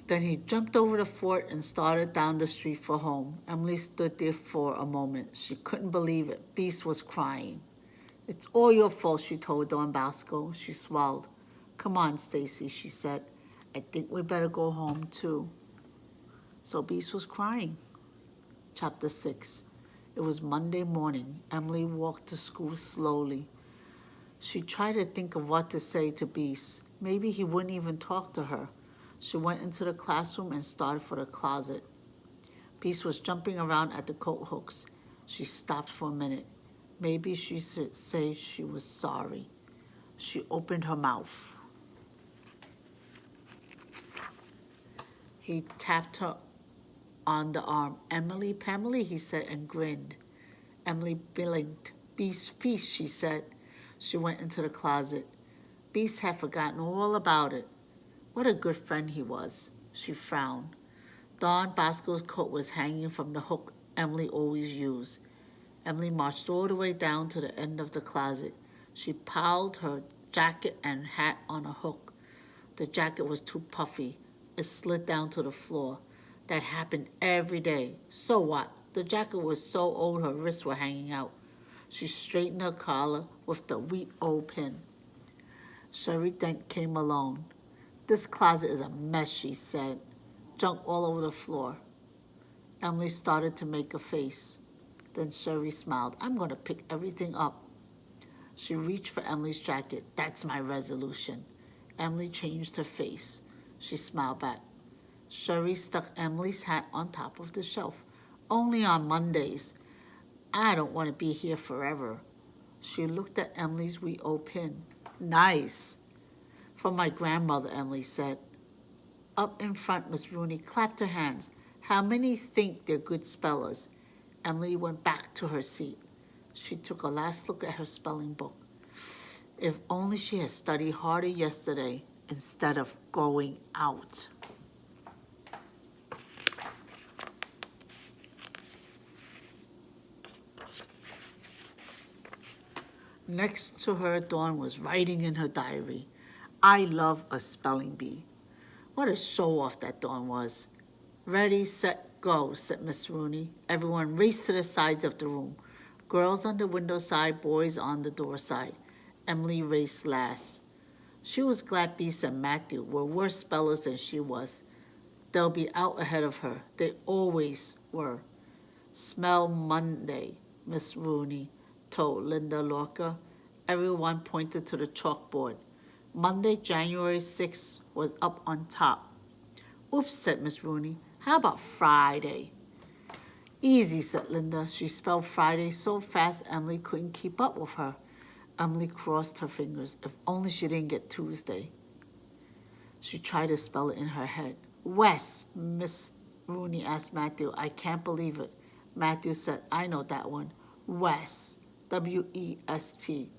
Then he jumped over the fort and started down the street for home. Emily stood there for a moment. She couldn't believe it. Beast was crying. It's all your fault, she told Don Bosco. She swallowed. Come on, Stacy, she said. I think we better go home, too. So Beast was crying. Chapter 6. It was Monday morning. Emily walked to school slowly. She tried to think of what to say to Beast. Maybe he wouldn't even talk to her. She went into the classroom and started for the closet. Beast was jumping around at the coat hooks. She stopped for a minute. Maybe she should say she was sorry. She opened her mouth. He tapped her on the arm. Emily, Pamela, he said, and grinned. Emily blinked. Beast feast, she said. She went into the closet. Beast had forgotten all about it. What a good friend he was. She frowned. Don Bosco's coat was hanging from the hook Emily always used. Emily marched all the way down to the end of the closet. She piled her jacket and hat on a hook. The jacket was too puffy. It slid down to the floor. That happened every day. So what? The jacket was so old her wrists were hanging out. She straightened her collar with the wheat old pin. Sherry Dent came alone. This closet is a mess, she said. Junk all over the floor. Emily started to make a face. Then Sherry smiled. I'm going to pick everything up. She reached for Emily's jacket. That's my resolution. Emily changed her face. She smiled back. Sherry stuck Emily's hat on top of the shelf. Only on Mondays. I don't want to be here forever. She looked at Emily's wee old pin. Nice. From my grandmother, Emily said. Up in front, Miss Rooney clapped her hands. How many think they're good spellers? Emily went back to her seat. She took a last look at her spelling book. If only she had studied harder yesterday instead of going out. Next to her, Dawn was writing in her diary. I love a spelling bee. What a show-off that Dawn was. Ready, set, go, said Miss Rooney. Everyone raced to the sides of the room. Girls on the window side, boys on the door side. Emily raced last. She was glad Beast and Matthew were worse spellers than she was. They'll be out ahead of her. They always were. Smell Monday, Miss Rooney told Linda Lorca. Everyone pointed to the chalkboard. Monday, January 6th was up on top. Oops, said Miss Rooney. How about Friday? Easy, said Linda. She spelled Friday so fast Emily couldn't keep up with her. Emily crossed her fingers. If only she didn't get Tuesday. She tried to spell it in her head. West, Miss Rooney asked Matthew. I can't believe it. Matthew said, I know that one. West. W-E-S-T.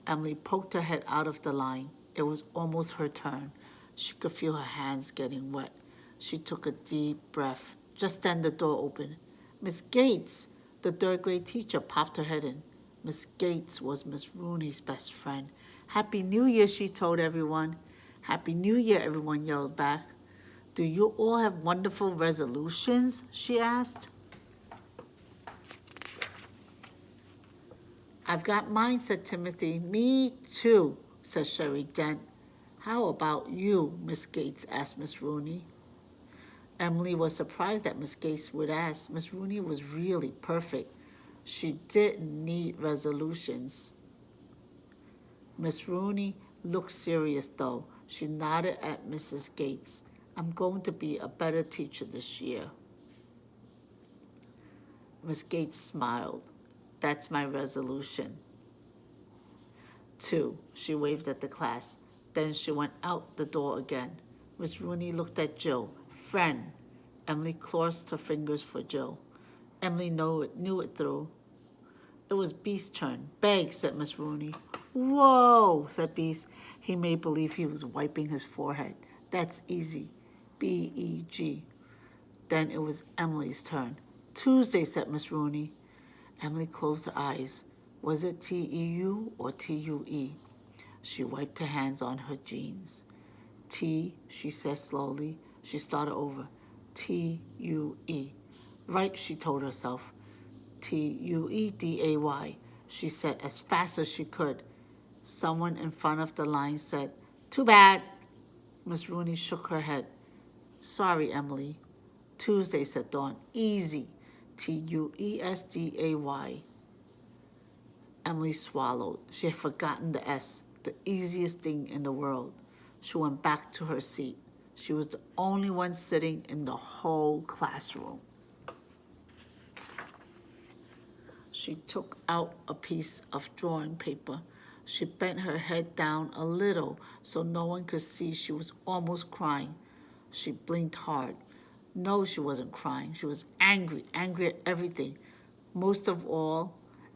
Emily poked her head out of the line. It was almost her turn. She could feel her hands getting wet. She took a deep breath. Just then the door opened. Miss Gates, the third-grade teacher, popped her head in. Miss Gates was Miss Rooney's best friend. Happy New Year, she told everyone. Happy New Year, everyone yelled back. Do you all have wonderful resolutions? She asked. I've got mine, said Timothy. Me too, said Sherry Dent. How about you, Miss Gates, asked Miss Rooney. Emily was surprised that Miss Gates would ask. Miss Rooney was really perfect. She didn't need resolutions. Miss Rooney looked serious, though. She nodded at Mrs. Gates. I'm going to be a better teacher this year. Miss Gates smiled. That's my resolution. 2, she waved at the class. Then she went out the door again. Miss Rooney looked at Jill. Friend. Emily crossed her fingers for Jill. Emily knew it through. It was Beast's turn. Beg, said Miss Rooney. Whoa, said Beast. He made believe he was wiping his forehead. That's easy. B-E-G. Then it was Emily's turn. Tuesday, said Miss Rooney. Emily closed her eyes. Was it T-E-U or T-U-E? She wiped her hands on her jeans. T, she said slowly. She started over. T-U-E. Right, she told herself. T-U-E-D-A-Y, she said as fast as she could. Someone in front of the line said, "Too bad." Miss Rooney shook her head. "Sorry, Emily." "Tuesday," said Dawn. "Easy. Tuesday." Emily swallowed. She had forgotten the S, the easiest thing in the world. She went back to her seat. She was the only one sitting in the whole classroom. She took out a piece of drawing paper. She bent her head down a little so no one could see she was almost crying. She blinked hard. No, she wasn't crying. She was angry at everything. Most of all,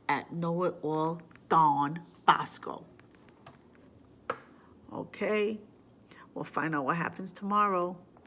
at know-it-all Don Bosco. Okay, we'll find out what happens tomorrow.